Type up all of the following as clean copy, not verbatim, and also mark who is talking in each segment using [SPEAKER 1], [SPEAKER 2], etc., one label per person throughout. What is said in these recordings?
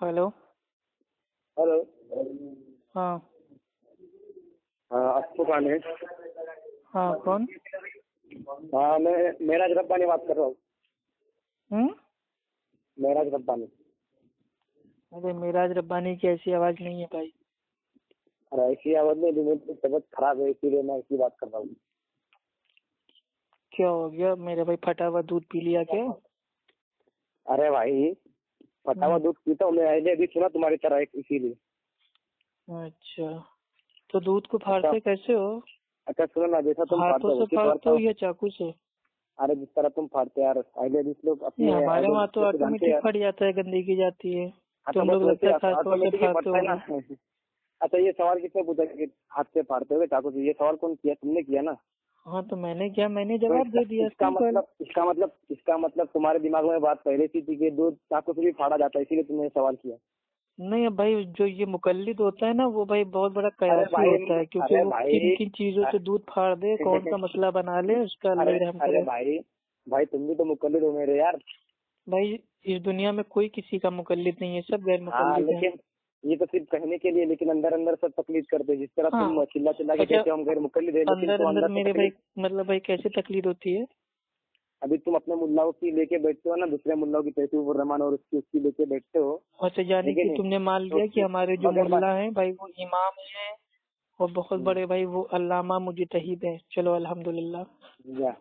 [SPEAKER 1] Hello.
[SPEAKER 2] Hello.
[SPEAKER 1] हाँ।
[SPEAKER 2] अप्पू खान है।
[SPEAKER 1] हाँ, कौन?
[SPEAKER 2] हाँ, मैं मेराज रब्बानी बात कर रहा हूँ। मेराज रब्बानी।
[SPEAKER 1] अरे मेराज रब्बानी की ऐसी आवाज नहीं है भाई।
[SPEAKER 2] अरे ऐसी आवाज में भी मेरी तबीयत खराब है, इसीलिए मैं ऐसी बात कर रहा हूँ।
[SPEAKER 1] क्या हो गया मेरे भाई? फटा हुआ दूध पी लिया क्या?
[SPEAKER 2] अरे भाई, फटा हुआ दूध पीता हूँ मैं, आइडिया भी सुना तुम्हारी तरह एक, इसीलिए।
[SPEAKER 1] अच्छा, तो दूध को फाड़ते कैसे हो?
[SPEAKER 2] अच्छा सुनो ना, जैसा तुम फाड़ते
[SPEAKER 1] हाथों
[SPEAKER 2] हो
[SPEAKER 1] से
[SPEAKER 2] उसी
[SPEAKER 1] फाड़ते
[SPEAKER 2] फाड़ता
[SPEAKER 1] हो
[SPEAKER 2] हूँ।
[SPEAKER 1] या चाकू से?
[SPEAKER 2] अरे जिस तरह तुम फाड़ते यार, आइडिया भी लोग अपने
[SPEAKER 1] हमारे
[SPEAKER 2] आइडिया
[SPEAKER 1] वहाँ तो
[SPEAKER 2] को जानते हैं
[SPEAKER 1] ऑटोमेटिक
[SPEAKER 2] यार।
[SPEAKER 1] फट जाता है, गंदगी जाती है।
[SPEAKER 2] हाँ तो
[SPEAKER 1] तुम
[SPEAKER 2] बस
[SPEAKER 1] लोग लगता
[SPEAKER 2] वैसे
[SPEAKER 1] है खास तौर से
[SPEAKER 2] ऑटोमेटिक ही
[SPEAKER 1] फाड़ते
[SPEAKER 2] फटता है ना।
[SPEAKER 1] होगे।
[SPEAKER 2] अच्छा, ये सवाल किसने पूछा कि हाथ से फाड़ते हो चाकू से? ये सवाल कौन किया? तुमने किया ना।
[SPEAKER 1] हाँ तो मैंने
[SPEAKER 2] तो
[SPEAKER 1] जवाब दे दिया, सिंपल।
[SPEAKER 2] इसका मतलब तुम्हारे दिमाग में बात पहले से थी कि दूध चाकू से भी फाड़ा जाता है, इसीलिए तुमने सवाल किया।
[SPEAKER 1] नहीं अब भाई, जो ये मुकल्लिद होता है ना, वो भाई बहुत बड़ा
[SPEAKER 2] अरे
[SPEAKER 1] कयासी
[SPEAKER 2] भाई,
[SPEAKER 1] होता है, क्योंकि
[SPEAKER 2] अरे
[SPEAKER 1] वो किन
[SPEAKER 2] भाई,
[SPEAKER 1] किन चीजों से दूध फाड़ दे, कौन सा मसला बना ले, उसका अल्लाह
[SPEAKER 2] अरे
[SPEAKER 1] ही रहम
[SPEAKER 2] अरे
[SPEAKER 1] करे।
[SPEAKER 2] भाई, भाई तुम भी तो मुकल्लिद हो मेरे यार।
[SPEAKER 1] भाई इस दुनिया में कोई किसी का मुकल्लिद नहीं है, सब गैर
[SPEAKER 2] हाँ
[SPEAKER 1] मुकल्लिद हैं।
[SPEAKER 2] लेकिन ये तो सिर्फ कहने के लिए, लेकिन अंदर अंदर सब तकलीफ करते हैं। जिस तरह
[SPEAKER 1] हाँ।
[SPEAKER 2] तुम चिल्ला चिल्ला के
[SPEAKER 1] अच्छा,
[SPEAKER 2] कहते हो हम गैर मुकल्लिद है, लेकिन
[SPEAKER 1] अंदर
[SPEAKER 2] तुम
[SPEAKER 1] अंदर
[SPEAKER 2] अंदर से
[SPEAKER 1] मेरे भाई,
[SPEAKER 2] तकलीफ।
[SPEAKER 1] मतलब भाई कैसे तकलीद होती है?
[SPEAKER 2] अभी तुम अपने मुल्लाओं की लेके बैठते हो ना, दूसरे मुल्लाओं की तहसीब रहमान और उसकी उसकी लेके बैठते हो।
[SPEAKER 1] अच्छा, यानी
[SPEAKER 2] ठीक है
[SPEAKER 1] कि
[SPEAKER 2] नहीं?
[SPEAKER 1] तुमने मान लिया कि
[SPEAKER 2] तो
[SPEAKER 1] हमारे जो
[SPEAKER 2] मगर बात,
[SPEAKER 1] मुल्ला हैं भाई वो इमाम हैं, और बहुत बड़े भाई वो अल्लामा मुजतहिद हैं। चलो अल्हम्दुलिल्लाह।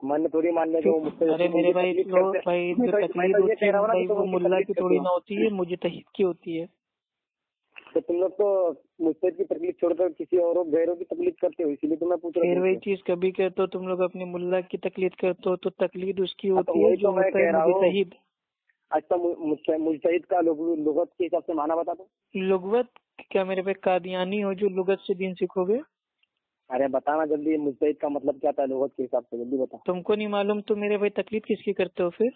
[SPEAKER 2] मैंने थोड़ी मान लिया कि
[SPEAKER 1] क्यों?
[SPEAKER 2] वो मुझसे
[SPEAKER 1] अरे मेरे
[SPEAKER 2] मुझे
[SPEAKER 1] भाई
[SPEAKER 2] तकलीफ
[SPEAKER 1] तो
[SPEAKER 2] करते।
[SPEAKER 1] भाई जो
[SPEAKER 2] मैं
[SPEAKER 1] तकलीद
[SPEAKER 2] तो ये
[SPEAKER 1] होती
[SPEAKER 2] कह
[SPEAKER 1] है
[SPEAKER 2] रहा हूँ ना कि
[SPEAKER 1] भाई,
[SPEAKER 2] तुम
[SPEAKER 1] वो
[SPEAKER 2] उनकी
[SPEAKER 1] मुल्ला
[SPEAKER 2] तकलीफ
[SPEAKER 1] की
[SPEAKER 2] करते
[SPEAKER 1] थोड़ी
[SPEAKER 2] हो।
[SPEAKER 1] ना होती है, मुजतहिद की होती है।
[SPEAKER 2] तो तुम लोग तो मुझसे की तकलीफ छोड़कर किसी और गैरों की तकलीफ करते हो, इसीलिए तो मैं पूछ रहा हूँ
[SPEAKER 1] फिर वही
[SPEAKER 2] तुमसे।
[SPEAKER 1] चीज कभी कहते हो तुम लोग अपने मुल्ला की तकलीद करते हो, तो तकलीद उसकी
[SPEAKER 2] हाँ तो
[SPEAKER 1] होती है
[SPEAKER 2] वही
[SPEAKER 1] जो
[SPEAKER 2] तो मैं
[SPEAKER 1] होता है
[SPEAKER 2] कह रहा हूँ।
[SPEAKER 1] मुजतहिद।
[SPEAKER 2] अच्छा, मुजतहिद का लुगत के हिसाब से माना बता दो।
[SPEAKER 1] लुगवत? क्या मेरे पे कादियानी हो जो लुगत से दीन सीखोगे?
[SPEAKER 2] अरे बताना जल्दी, मुजतहिद का मतलब क्या था लुगत के हिसाब से, जल्दी बता।
[SPEAKER 1] तुमको नहीं मालूम तो मेरे भाई तकलीद किसकी करते हो फिर?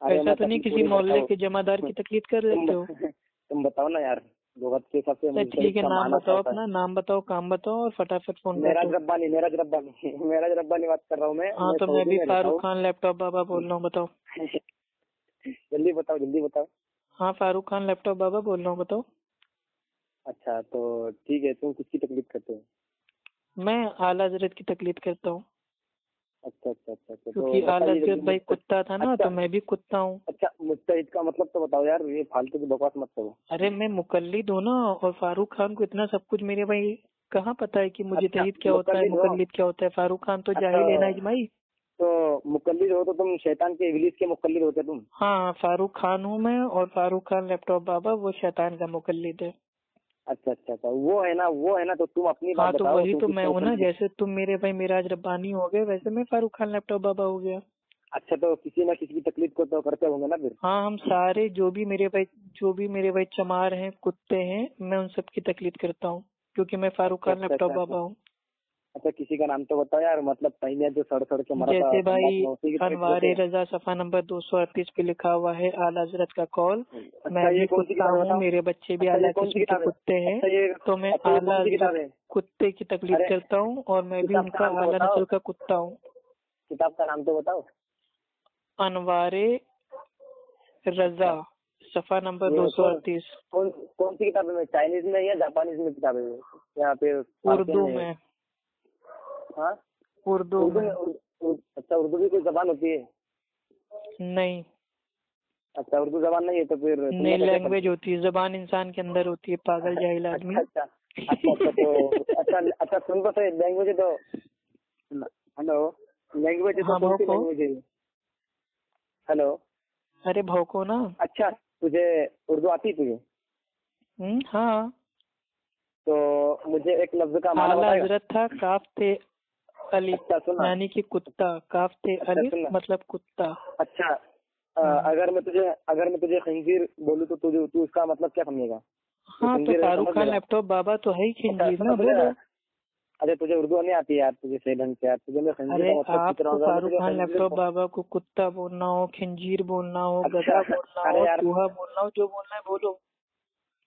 [SPEAKER 2] अरे
[SPEAKER 1] ऐसा
[SPEAKER 2] मैं
[SPEAKER 1] तो नहीं
[SPEAKER 2] तकलीफ
[SPEAKER 1] किसी
[SPEAKER 2] पूरी करता
[SPEAKER 1] मोहल्ले
[SPEAKER 2] हूँ।
[SPEAKER 1] के जमादार की तकलीद कर
[SPEAKER 2] तुम
[SPEAKER 1] देते हो?
[SPEAKER 2] तुम बताओ ना यार, लुगत के हिसाब से
[SPEAKER 1] तो
[SPEAKER 2] मुजतहिद
[SPEAKER 1] ठीक है,
[SPEAKER 2] का
[SPEAKER 1] नाम
[SPEAKER 2] माना क्या
[SPEAKER 1] बताओ
[SPEAKER 2] होता है?
[SPEAKER 1] अपना, नाम बताओ, काम बताओ, और फटाफट फोन
[SPEAKER 2] मेराज
[SPEAKER 1] काटो।
[SPEAKER 2] रब्बानी, मेराज रब्बानी। मेराज रब्बानी बात कर रहा हूँ मैं
[SPEAKER 1] हाँ
[SPEAKER 2] मैं
[SPEAKER 1] तो मैं
[SPEAKER 2] सऊदी
[SPEAKER 1] भी
[SPEAKER 2] में रहता
[SPEAKER 1] फारूक
[SPEAKER 2] हूँ।
[SPEAKER 1] खान लैपटॉप बाबा बोल रहा हूँ, बताओ।
[SPEAKER 2] जल्दी बताओ, जल्दी बताओ।
[SPEAKER 1] हाँ, फारूक खान लैपटॉप बाबा बोल रहा हूँ, बताओ।
[SPEAKER 2] अच्छा तो ठीक है, तुम किसकी तकलीफ करते हो?
[SPEAKER 1] मैं आला हजरत की तकलीद करता हूँ,
[SPEAKER 2] अच्छा अच्छा अच्छा अच्छा,
[SPEAKER 1] क्योंकि
[SPEAKER 2] तो
[SPEAKER 1] आला
[SPEAKER 2] बताइए
[SPEAKER 1] हजरत
[SPEAKER 2] जल्दी
[SPEAKER 1] भाई कुत्ता था ना,
[SPEAKER 2] अच्छा
[SPEAKER 1] तो मैं भी कुत्ता हूँ।
[SPEAKER 2] अच्छा, मुस्तैद का मतलब तो बताओ यार, ये फालतू की बकवास मत करो।
[SPEAKER 1] अरे मैं मुकल्लिद हूँ ना, और फारूक खान को इतना सब कुछ मेरे भाई कहाँ पता है कि मुझे
[SPEAKER 2] अच्छा
[SPEAKER 1] तहीद क्या होता है,
[SPEAKER 2] मुकल्लिद हो।
[SPEAKER 1] मुकल्लिद क्या होता है। फारूक खान तो
[SPEAKER 2] अच्छा,
[SPEAKER 1] जाहिल है ना इजमाई।
[SPEAKER 2] तो मुकल्लिद हो तो तुम शैतान के, इबलीस के मुकल्लिद होते तुम।
[SPEAKER 1] हाँ, फारूक खान हूँ मैं, और फारूक खान लैपटॉप बाबा वो शैतान का मुकल्लिद है।
[SPEAKER 2] अच्छा अच्छा अच्छा, वो है ना, तो तुम अपनी बात
[SPEAKER 1] हाँ तो
[SPEAKER 2] बताओ,
[SPEAKER 1] वही
[SPEAKER 2] तुम
[SPEAKER 1] तो मैं
[SPEAKER 2] किसके
[SPEAKER 1] हूँ ना,
[SPEAKER 2] मुकल्लिद हो?
[SPEAKER 1] जैसे तुम मेरे भाई मिराज रब्बानी हो गए, वैसे मैं फारूक खान लैपटॉप बाबा हो गया।
[SPEAKER 2] अच्छा, तो किसी ना किसी की तकलीफ को तो करते होंगे ना फिर।
[SPEAKER 1] हाँ, हम सारे जो भी मेरे भाई चमार हैं, कुत्ते हैं, मैं उन सब की तकलीद करता हूँ, क्योंकि मैं फारूक
[SPEAKER 2] अच्छा
[SPEAKER 1] खान
[SPEAKER 2] अच्छा
[SPEAKER 1] लैपटॉप
[SPEAKER 2] अच्छा अच्छा।
[SPEAKER 1] बाबा हूँ।
[SPEAKER 2] अच्छा, किसी का नाम तो बताओ यार, मतलब पहले जो सड़ सड़ के मरा था
[SPEAKER 1] जैसे भाई
[SPEAKER 2] तंबाकू में, उसी की तकलीफ
[SPEAKER 1] अनवार
[SPEAKER 2] होते हैं।
[SPEAKER 1] रजा सफा नंबर 238 पे लिखा हुआ है, आला हजरत का कॉल।
[SPEAKER 2] अच्छा,
[SPEAKER 1] मैं
[SPEAKER 2] ये
[SPEAKER 1] भी
[SPEAKER 2] कौन सी
[SPEAKER 1] कुत्ता
[SPEAKER 2] किताब है
[SPEAKER 1] हूँ,
[SPEAKER 2] बताओ?
[SPEAKER 1] मेरे बच्चे भी
[SPEAKER 2] अच्छा, ये
[SPEAKER 1] आला
[SPEAKER 2] कौन सी
[SPEAKER 1] किस्म के
[SPEAKER 2] किताब है?
[SPEAKER 1] कुत्ते हैं,
[SPEAKER 2] अच्छा
[SPEAKER 1] तो मैं
[SPEAKER 2] ये
[SPEAKER 1] आला
[SPEAKER 2] कौन सी
[SPEAKER 1] हजरत
[SPEAKER 2] किताब है?
[SPEAKER 1] कुत्ते की तकलीद
[SPEAKER 2] अरे
[SPEAKER 1] करता हूँ, और मैं भी
[SPEAKER 2] किताब का
[SPEAKER 1] उनका
[SPEAKER 2] नाम तो
[SPEAKER 1] आला
[SPEAKER 2] बताओ,
[SPEAKER 1] नस्ल का कुत्ता हूँ।
[SPEAKER 2] किताब का नाम तो बताओ।
[SPEAKER 1] अनवारे रजा,
[SPEAKER 2] अच्छा,
[SPEAKER 1] सफा नंबर
[SPEAKER 2] ये कौन
[SPEAKER 1] 238।
[SPEAKER 2] कौन कौन सी किताब है? चाइनीज में या जापानीज में किताब है ये? या फिर फारसी
[SPEAKER 1] उर्दू
[SPEAKER 2] में है?
[SPEAKER 1] में।
[SPEAKER 2] हाँ,
[SPEAKER 1] उर्दू
[SPEAKER 2] उर्दू में
[SPEAKER 1] में।
[SPEAKER 2] अच्छा, उर्दू भी कोई जबान होती है?
[SPEAKER 1] नहीं,
[SPEAKER 2] अच्छा, उर्दू जबान नहीं है, तो फिर
[SPEAKER 1] नई
[SPEAKER 2] तुमने कैसे
[SPEAKER 1] लैंग्वेज
[SPEAKER 2] पढ़ी?
[SPEAKER 1] होती है, जबान इंसान के अंदर होती है, पागल जाहिल
[SPEAKER 2] अच्छा
[SPEAKER 1] आदमी।
[SPEAKER 2] अच्छा अच्छा अच्छा, तो अच्छा अच्छा, सुन तो सही, लैंग्वेज है तो, हेलो, लैंग्वेज है तो
[SPEAKER 1] हाँ
[SPEAKER 2] कौन सी
[SPEAKER 1] भौको।
[SPEAKER 2] लैंग्वेज है? हेलो।
[SPEAKER 1] अरे भौको ना।
[SPEAKER 2] अच्छा, तुझे उर्दू आती है तुझे?
[SPEAKER 1] हाँ।
[SPEAKER 2] तो मुझे एक लफ्ज का माना
[SPEAKER 1] आला
[SPEAKER 2] बताएगा?
[SPEAKER 1] हजरत था, काफ थे अलिफ,
[SPEAKER 2] अच्छा सुना।
[SPEAKER 1] यानी कि कुत्ता, काफ थे
[SPEAKER 2] अच्छा
[SPEAKER 1] अलिफ
[SPEAKER 2] सुना।
[SPEAKER 1] मतलब कुत्ता।
[SPEAKER 2] अच्छा,
[SPEAKER 1] हम्म।
[SPEAKER 2] अगर मैं तुझे खंजीर बोलूँ तो तू उसका मतलब क्या समझेगा? तू
[SPEAKER 1] हाँ तो
[SPEAKER 2] खंजीर है,
[SPEAKER 1] फारूक
[SPEAKER 2] समझ
[SPEAKER 1] खान
[SPEAKER 2] लेगा।
[SPEAKER 1] लैपटॉप बाबा तो है ही
[SPEAKER 2] अच्छा
[SPEAKER 1] खिंजीर
[SPEAKER 2] सुना
[SPEAKER 1] ना,
[SPEAKER 2] तुझे,
[SPEAKER 1] बोलो।
[SPEAKER 2] अरे तुझे उर्दू नहीं आती यार, तुझे सही ढंग से यार, तुझे मैं खंजीर
[SPEAKER 1] अरे
[SPEAKER 2] का मतलब पूछ रहा
[SPEAKER 1] आपको
[SPEAKER 2] हूँ, अगर मैं
[SPEAKER 1] फारूक
[SPEAKER 2] तुझे
[SPEAKER 1] खान
[SPEAKER 2] खंजीर
[SPEAKER 1] लैपटॉप बाबा को कुत्ता बोलना हो, खिंजीर बोलना हो,
[SPEAKER 2] अच्छा,
[SPEAKER 1] गधा बोलना
[SPEAKER 2] अरे
[SPEAKER 1] हो,
[SPEAKER 2] यार,
[SPEAKER 1] चूहा बोलना हो, जो बोलना है बोलो।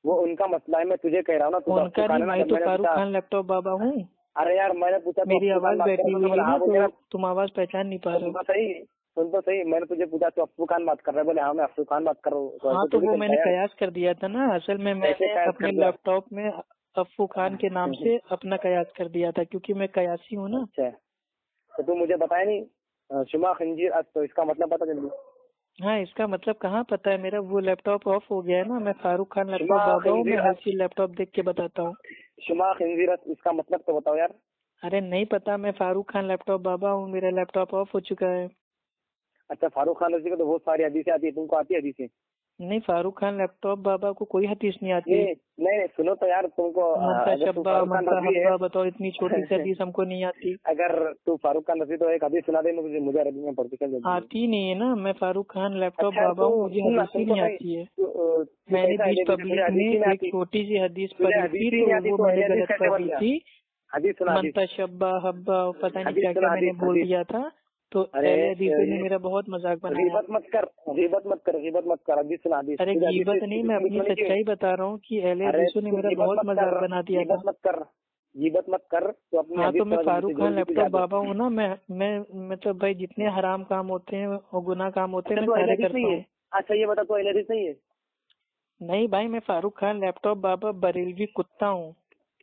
[SPEAKER 2] वो उनका मसला है, मैं तुझे कह रहा हूँ ना, तू
[SPEAKER 1] उनका
[SPEAKER 2] बेवकूफ
[SPEAKER 1] नहीं,
[SPEAKER 2] है ना,
[SPEAKER 1] मैं
[SPEAKER 2] जब
[SPEAKER 1] तो
[SPEAKER 2] मैंने
[SPEAKER 1] फारूक
[SPEAKER 2] पूछा।
[SPEAKER 1] खान लैपटॉप बाबा हूँ।
[SPEAKER 2] अरे यार, मैंने पूछा तो
[SPEAKER 1] मेरी
[SPEAKER 2] अफ्रीकान
[SPEAKER 1] आवाज
[SPEAKER 2] बात
[SPEAKER 1] बैठी
[SPEAKER 2] करो, तो
[SPEAKER 1] हुई
[SPEAKER 2] तुमने
[SPEAKER 1] है
[SPEAKER 2] हाँ
[SPEAKER 1] ना,
[SPEAKER 2] बोल
[SPEAKER 1] तो
[SPEAKER 2] दिया ना।
[SPEAKER 1] तुम आवाज पहचान नहीं पा
[SPEAKER 2] तो
[SPEAKER 1] रहे हो।
[SPEAKER 2] सुनो सही, सुन तो सही, मैंने तुझे पूछा तो अफ्फू खान बात कर रहा है, बोले हाँ मैं अफ्फू खान बात कर रहा हूँ।
[SPEAKER 1] हाँ तो वो मैंने कयास कर दिया था ना, असल में मैंने
[SPEAKER 2] कयास
[SPEAKER 1] अपने
[SPEAKER 2] कर दिया?
[SPEAKER 1] लैपटॉप में अफ्फू खान के नाम से अपना कयास कर दिया था, क्योंकि मैं कयासी हूँ ना।
[SPEAKER 2] अच्छा, तो तू मुझे बताया नहीं शुमा खंजीर अस, तो इसका मतलब पता चल गया?
[SPEAKER 1] हाँ इसका मतलब कहाँ पता है, मेरा वो लैपटॉप ऑफ हो गया है ना। मैं फारूक खान लैपटॉप
[SPEAKER 2] शुमा
[SPEAKER 1] बाबा हूँ, मैं
[SPEAKER 2] खंजीर
[SPEAKER 1] हर
[SPEAKER 2] अस,
[SPEAKER 1] चीज लैपटॉप देख के बताता हूँ।
[SPEAKER 2] शुमा खंजीर अस, इसका मतलब तो बताओ यार।
[SPEAKER 1] अरे नहीं पता, मैं फारूक खान लैपटॉप बाबा हूँ, मेरा लैपटॉप ऑफ हो चुका है।
[SPEAKER 2] अच्छा, फारूक खान रजी को तो बहुत सारी हदीसें आती है, तुमको आती है हदीसें?
[SPEAKER 1] नहीं, फारूक खान लैपटॉप बाबा को कोई हदीस नहीं आती।
[SPEAKER 2] नहीं नहीं, सुनो तो यार, तुमको
[SPEAKER 1] मनता
[SPEAKER 2] अगर तू
[SPEAKER 1] शब्बा
[SPEAKER 2] फारूक खान
[SPEAKER 1] मनता
[SPEAKER 2] रजी है
[SPEAKER 1] हब्बा, बताओ इतनी छोटी सी हदीस हमको नहीं आती।
[SPEAKER 2] अगर तू फारूक खान रजी तो एक हदीस सुना दे मुझे अरबी में पढ़ती चल जाती है।
[SPEAKER 1] आती नहीं है ना, मैं फारूक खान लैपटॉप
[SPEAKER 2] अच्छा
[SPEAKER 1] बाबा हूँ, मुझे
[SPEAKER 2] सुन ना,
[SPEAKER 1] हदीस ही
[SPEAKER 2] तुमको
[SPEAKER 1] नहीं
[SPEAKER 2] सही,
[SPEAKER 1] आती है।
[SPEAKER 2] तू
[SPEAKER 1] मैंने
[SPEAKER 2] कैसा है,
[SPEAKER 1] बीच
[SPEAKER 2] तुझे
[SPEAKER 1] पब्लिक
[SPEAKER 2] हदीस ही
[SPEAKER 1] में
[SPEAKER 2] नहीं
[SPEAKER 1] एक
[SPEAKER 2] आती,
[SPEAKER 1] छोटी सी हदीस
[SPEAKER 2] तुझे
[SPEAKER 1] पढ़ी
[SPEAKER 2] हदीस
[SPEAKER 1] थी,
[SPEAKER 2] ही
[SPEAKER 1] तो
[SPEAKER 2] नहीं आती
[SPEAKER 1] वो
[SPEAKER 2] तो
[SPEAKER 1] मैंने
[SPEAKER 2] अहले हदीस
[SPEAKER 1] गलत
[SPEAKER 2] कैसे बन
[SPEAKER 1] पढ़ी
[SPEAKER 2] गया?
[SPEAKER 1] थी।
[SPEAKER 2] हदीस सुना, हदीस,
[SPEAKER 1] मनता शब्बा हब्बा पता नहीं
[SPEAKER 2] हदीस
[SPEAKER 1] क्या क्या
[SPEAKER 2] सुना,
[SPEAKER 1] मैंने
[SPEAKER 2] हदीस,
[SPEAKER 1] बोल
[SPEAKER 2] हदीस।
[SPEAKER 1] दिया था, तो
[SPEAKER 2] अरे
[SPEAKER 1] पहले हदीसों ने मेरा बहुत मजाक बनाया।
[SPEAKER 2] गीबत मत कर, गीबत मत कर, गीबत मत कर, हदीस सुना, हदीस।
[SPEAKER 1] अरे
[SPEAKER 2] तुझे हदीस
[SPEAKER 1] गीबत
[SPEAKER 2] से
[SPEAKER 1] नहीं, मैं अपनी
[SPEAKER 2] दुश्मनी क्यों?
[SPEAKER 1] सच्चाई बता रहा हूँ कि अहले
[SPEAKER 2] अरे
[SPEAKER 1] हदीसों ने
[SPEAKER 2] तू
[SPEAKER 1] मेरा
[SPEAKER 2] गीबत
[SPEAKER 1] बहुत
[SPEAKER 2] मत
[SPEAKER 1] मजाक
[SPEAKER 2] कर,
[SPEAKER 1] बना दिया
[SPEAKER 2] गीबत
[SPEAKER 1] था।
[SPEAKER 2] मत कर, गीबत मत कर, तो अपनी
[SPEAKER 1] हाँ
[SPEAKER 2] हदीस
[SPEAKER 1] तो मैं
[SPEAKER 2] सुना जल्दी
[SPEAKER 1] फारूक
[SPEAKER 2] से,
[SPEAKER 1] खान
[SPEAKER 2] जल्दी से
[SPEAKER 1] लैपटॉप
[SPEAKER 2] याद है।
[SPEAKER 1] बाबा हूँ ना। मैं मतलब भाई जितने हराम काम होते हैं और गुनाह काम होते हैं
[SPEAKER 2] अच्छा
[SPEAKER 1] मैं
[SPEAKER 2] तू अहले
[SPEAKER 1] सारे
[SPEAKER 2] हदीस
[SPEAKER 1] करता
[SPEAKER 2] नहीं
[SPEAKER 1] हूँ।
[SPEAKER 2] है? अच्छा ये बता, तू अहले हदीस नहीं है?
[SPEAKER 1] नहीं भाई, मैं फारूक खान लैपटॉप बाबा बरेलवी कुत्ता हूँ।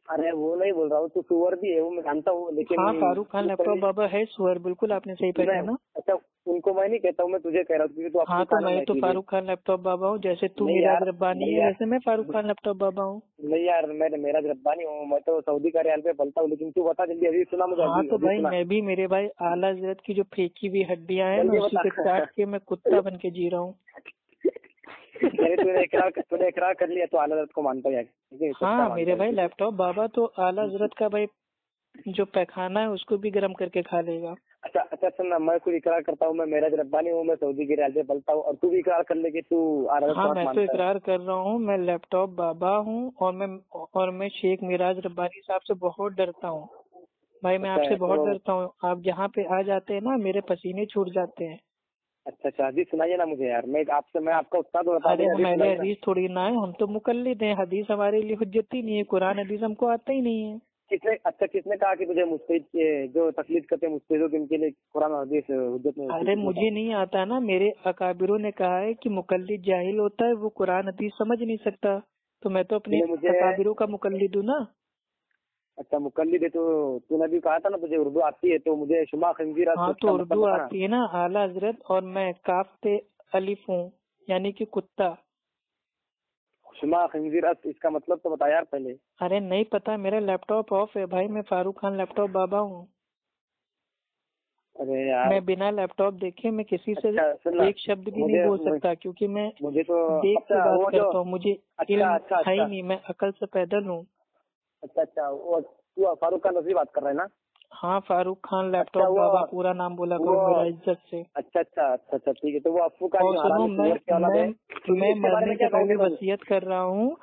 [SPEAKER 2] अरे वो नहीं बोल रहा हूँ, तू सुअर भी है वो मैं जानता हूँ, लेकिन
[SPEAKER 1] हाँ फारूक खान लैपटॉप बाबा है सुअर, बिल्कुल आपने सही
[SPEAKER 2] मैं,
[SPEAKER 1] पहचाना।
[SPEAKER 2] अच्छा उनको मैं नहीं कहता हूँ, मैं तुझे कह रहा हूँ क्योंकि तू
[SPEAKER 1] हाँ
[SPEAKER 2] अफ्फू
[SPEAKER 1] तो
[SPEAKER 2] खान है
[SPEAKER 1] मैं
[SPEAKER 2] ना,
[SPEAKER 1] तो
[SPEAKER 2] इसीलिए।
[SPEAKER 1] फारूक खान लैपटॉप बाबा हूँ, जैसे तू
[SPEAKER 2] नहीं
[SPEAKER 1] मिराज
[SPEAKER 2] यार,
[SPEAKER 1] रब्बानी
[SPEAKER 2] नहीं
[SPEAKER 1] है
[SPEAKER 2] यार,
[SPEAKER 1] वैसे मैं फारूक खान लैपटॉप बाबा हूँ।
[SPEAKER 2] नहीं यार, मैं मेरा रब्बानी हूँ, मैं तो सऊदी का रियाल पे पलता हूँ, लेकिन तू बता जल्दी, हदीस सुना मुझे,
[SPEAKER 1] हाँ तो
[SPEAKER 2] हदीस
[SPEAKER 1] भाई
[SPEAKER 2] सुना
[SPEAKER 1] मैं भी, मेरे भाई आला हजरत की जो फेंकी हुई हड्डियां हैं, मैं
[SPEAKER 2] जल्दी
[SPEAKER 1] उसी
[SPEAKER 2] बता।
[SPEAKER 1] को चाट के मैं कुत्ता बन के जी रहा हूँ।
[SPEAKER 2] अरे तूने इकरार कर लिया तो आला हज़रत को मानता है, ठीक है, सच्चा
[SPEAKER 1] हाँ मेरे
[SPEAKER 2] मानता
[SPEAKER 1] भाई
[SPEAKER 2] है।
[SPEAKER 1] लैपटॉप बाबा तो आला हजरत का भाई जो पैखाना है उसको भी गर्म करके खा लेगा।
[SPEAKER 2] अच्छा अच्छा सुन ना, मैं खुद इकरार करता हूँ, मैं मेराज रब्बानी हूँ, मैं सऊदी के रियाल पे पलता हूँ, और तू भी इकरार कर ले कि तू आला हज़रत
[SPEAKER 1] हाँ
[SPEAKER 2] को
[SPEAKER 1] मैं तो
[SPEAKER 2] मानता है।
[SPEAKER 1] इकरार कर रहा हूँ, मैं लैपटॉप बाबा हूँ और मैं शेख मिराज रब्बानी साहब से बहुत डरता हूँ। भाई मैं
[SPEAKER 2] अच्छा
[SPEAKER 1] आपसे
[SPEAKER 2] है
[SPEAKER 1] बहुत
[SPEAKER 2] तो,
[SPEAKER 1] डरता हूँ, आप जहाँ पे आ जाते हैं ना मेरे पसीने छूट जाते हैं।
[SPEAKER 2] अच्छा हदीस सुनाइए ना मुझे यार, मैं आपका उस्ताद हूँ,
[SPEAKER 1] अरे
[SPEAKER 2] मुझे
[SPEAKER 1] हम
[SPEAKER 2] हदीस
[SPEAKER 1] अहले
[SPEAKER 2] सुनाइए ना।
[SPEAKER 1] हदीस थोड़ी ना है, हम तो मुकल्लिद हैं, हदीस हमारे लिए हुज्जत ही नहीं है, कुरान हदीस हमको आता ही नहीं है।
[SPEAKER 2] किसने कहा कि तुझे मुस्तहिद के जो तकलीद करते हैं मुस्तहिदों के, इनके लिए कुरान और हदीस हुज्जत में
[SPEAKER 1] अरे मुझे नहीं आता ना, मेरे अकाबिरों ने कहा है कि मुकल्लिद जाहिल होता है, वो कुरान हदीस समझ नहीं सकता, तो मैं तो अपने
[SPEAKER 2] मुझे,
[SPEAKER 1] अकाबिरों का मुकल्लिद हूँ ना।
[SPEAKER 2] अच्छा मुकल्लिद है, तो तूने भी कहा था ना तुझे उर्दू आती है, तो मुझे शुमा खंजीर
[SPEAKER 1] हाँ
[SPEAKER 2] इसका
[SPEAKER 1] तो
[SPEAKER 2] मतलब
[SPEAKER 1] उर्दू
[SPEAKER 2] बताना।
[SPEAKER 1] आती है ना आला हजरत, और मैं काफ पे अलिफ हूँ यानी कि कुत्ता।
[SPEAKER 2] शुमा खंजीर इसका मतलब तो बता यार पहले।
[SPEAKER 1] अरे नहीं पता, मेरा लैपटॉप ऑफ है भाई, मैं फारूक खान लैपटॉप बाबा हूँ।
[SPEAKER 2] अरे यार,
[SPEAKER 1] मैं बिना लैपटॉप देखे मैं किसी से
[SPEAKER 2] अच्छा सुन ना,
[SPEAKER 1] एक शब्द भी नहीं बोल सकता, क्योंकि मैं
[SPEAKER 2] मुझे तो,
[SPEAKER 1] देख के
[SPEAKER 2] अच्छा
[SPEAKER 1] बात
[SPEAKER 2] वो जो,
[SPEAKER 1] करता हूँ, मुझे
[SPEAKER 2] अच्छा
[SPEAKER 1] इल्म
[SPEAKER 2] अच्छा
[SPEAKER 1] है ही
[SPEAKER 2] अच्छा
[SPEAKER 1] नहीं, मैं अकल से पैदल हूँ।
[SPEAKER 2] अच्छा वो तू फारूक खान नजरी बात कर रहा है ना?
[SPEAKER 1] हाँ फारूक खान
[SPEAKER 2] अच्छा
[SPEAKER 1] लैपटॉप बाबा पूरा नाम बोला
[SPEAKER 2] वो
[SPEAKER 1] करो मेरा इज्जत से।
[SPEAKER 2] अच्छा अच्छा अच्छा अच्छा ठीक है, तो वो अफ्फू खान
[SPEAKER 1] और
[SPEAKER 2] जो
[SPEAKER 1] सुनो,
[SPEAKER 2] हरामी सुअर के औलाद है, तो
[SPEAKER 1] मैं
[SPEAKER 2] इसके बारे
[SPEAKER 1] मरने
[SPEAKER 2] में
[SPEAKER 1] से
[SPEAKER 2] क्या
[SPEAKER 1] पहले
[SPEAKER 2] कहोगे तुम?
[SPEAKER 1] वसीयत कर रहा हूँ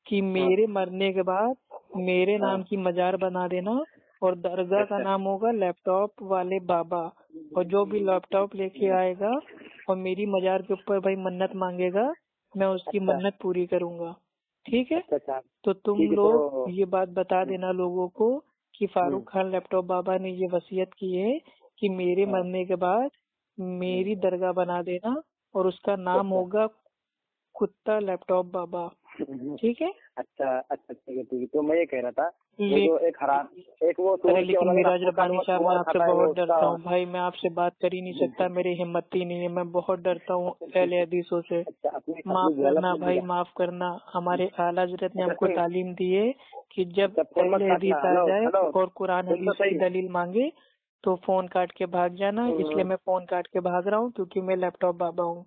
[SPEAKER 1] कि
[SPEAKER 2] हाँ
[SPEAKER 1] मेरे मरने के बाद मेरे
[SPEAKER 2] हाँ,
[SPEAKER 1] नाम की मजार बना देना, और दरगाह का
[SPEAKER 2] अच्छा
[SPEAKER 1] नाम होगा लैपटॉप वाले बाबा, और जो भी लैपटॉप लेके आएगा और मेरी मजार के ऊपर भाई मन्नत मांगेगा, मैं उसकी
[SPEAKER 2] अच्छा
[SPEAKER 1] मन्नत पूरी करूंगा। ठीक है,
[SPEAKER 2] अच्छा अच्छा
[SPEAKER 1] तो
[SPEAKER 2] ठीक
[SPEAKER 1] तुम
[SPEAKER 2] है,
[SPEAKER 1] लोग
[SPEAKER 2] तो
[SPEAKER 1] ये बात बता देना लोगों को कि
[SPEAKER 2] हम्म,
[SPEAKER 1] फारूक खान लैपटॉप बाबा ने ये वसीयत की है कि मेरे
[SPEAKER 2] हाँ
[SPEAKER 1] मरने के बाद
[SPEAKER 2] हम्म,
[SPEAKER 1] मेरी दरगाह बना देना, और उसका नाम
[SPEAKER 2] अच्छा
[SPEAKER 1] होगा कुत्ता लैपटॉप बाबा। ठीक है।
[SPEAKER 2] अच्छा अच्छा ठीक है, तो मैं ये कह रहा था, वो
[SPEAKER 1] ले
[SPEAKER 2] जो एक हराम, एक वो
[SPEAKER 1] अरे
[SPEAKER 2] सुअर की
[SPEAKER 1] लेकिन
[SPEAKER 2] औलाद है ना,
[SPEAKER 1] मिराज
[SPEAKER 2] अफ्फू खान,
[SPEAKER 1] रब्बानी
[SPEAKER 2] वो
[SPEAKER 1] साहब, मैं
[SPEAKER 2] सुअर
[SPEAKER 1] आपसे
[SPEAKER 2] खाता है, वो
[SPEAKER 1] बहुत
[SPEAKER 2] उसका
[SPEAKER 1] डरता हूँ भाई, मैं आपसे बात कर ही नहीं सकता, मेरी हिम्मत ही नहीं है, मैं बहुत डरता हूँ अहले हदीसों से।
[SPEAKER 2] अच्छा अपनी
[SPEAKER 1] माफ
[SPEAKER 2] अपनी गलत
[SPEAKER 1] करना
[SPEAKER 2] मत
[SPEAKER 1] भाई,
[SPEAKER 2] दिया।
[SPEAKER 1] माफ करना, हमारे आला हजरत ने
[SPEAKER 2] अच्छा
[SPEAKER 1] हमको
[SPEAKER 2] सुन,
[SPEAKER 1] तालीम दी है कि जब
[SPEAKER 2] अच्छा फोन मत
[SPEAKER 1] अहले
[SPEAKER 2] काटना,
[SPEAKER 1] हदीस आ
[SPEAKER 2] हेलो
[SPEAKER 1] जाए
[SPEAKER 2] हेलो,
[SPEAKER 1] और कुरान
[SPEAKER 2] सुन तो
[SPEAKER 1] हदीस की
[SPEAKER 2] सही,
[SPEAKER 1] दलील मांगे तो फोन काट के भाग जाना, इसलिए मैं फोन काट के भाग रहा हूँ क्योंकि मैं लैपटॉप बाबा हूँ।